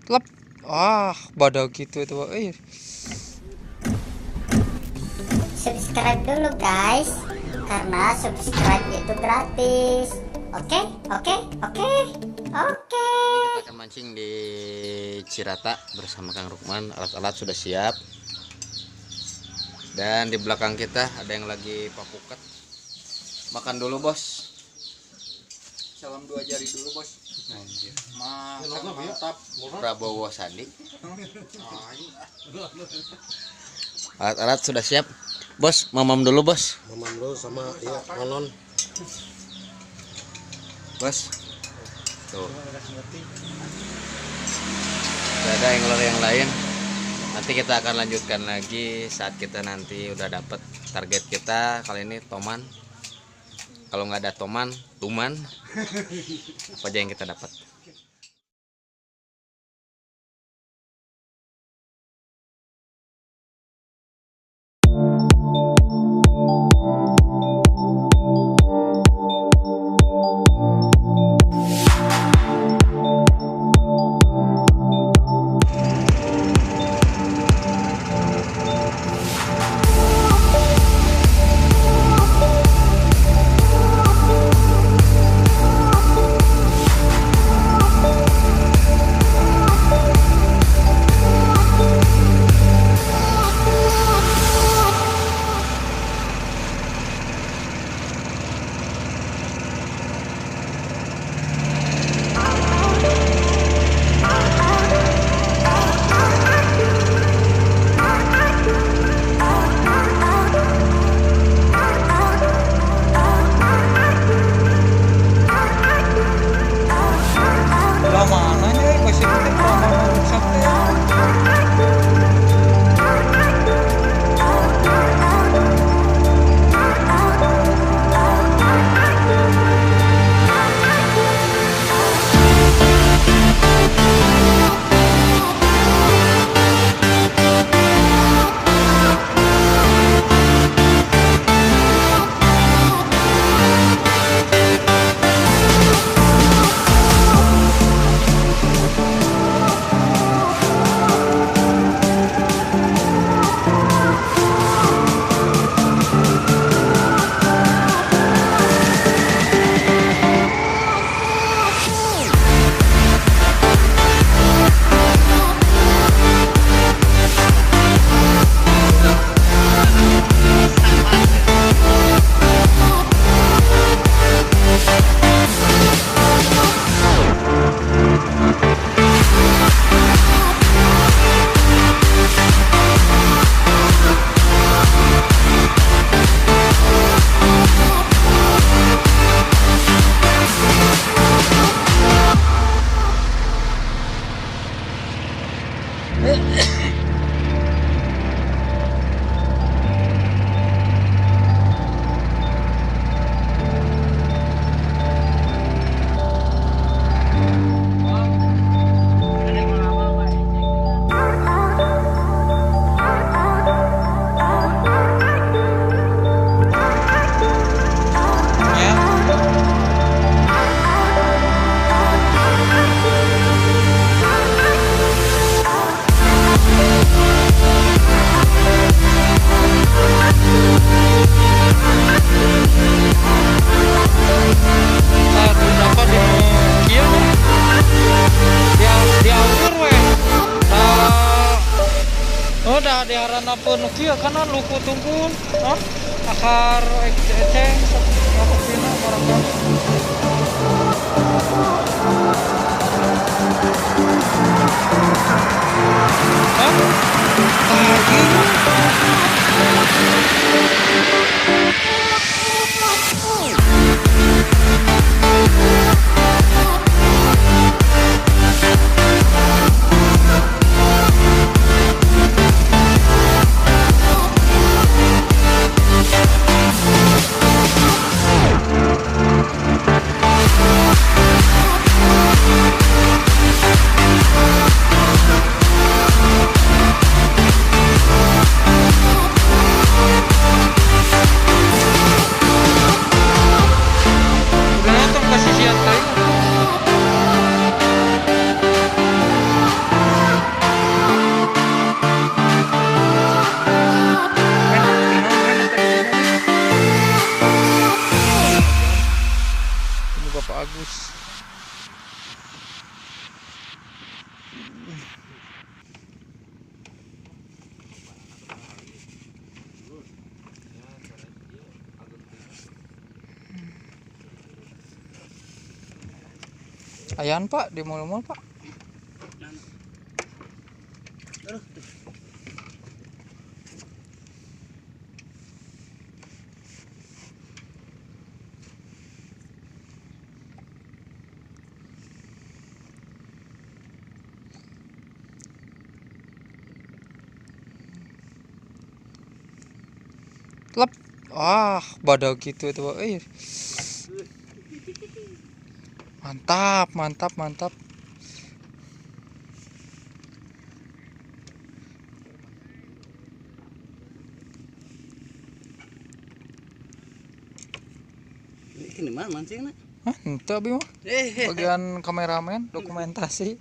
lep. Ah, badak gitu itu. Subscribe dulu guys, karena subscribe itu gratis. Oke. Kita akan mancing di Cirata bersama Kang Rukman. Alat-alat sudah siap. Dan di belakang kita ada yang lagi papukat. Makan dulu, Bos. Salam 2 jari dulu, Bos. Anjir. Mantap. Prabowo Sandi. Alat-alat sudah siap. Bos, mamam dulu, Bos. Mamam dulu sama ya nonon. Bos. Tuh. Tidak ada angler yang lain. Nanti kita akan lanjutkan lagi saat kita nanti udah dapet target kita. Kali ini toman. Kalau nggak ada toman, tuman. Apa aja yang kita dapat. Diharana pun kieu kana luku tungkun akar eceng sapina barangkali Ayan Pak di mall-mall Pak. Lep. Badak gitu itu Pak. Mantap, mantap, mantap. Ini mana mancing nak? Ente abi mah. Bagian kameramen dokumentasi.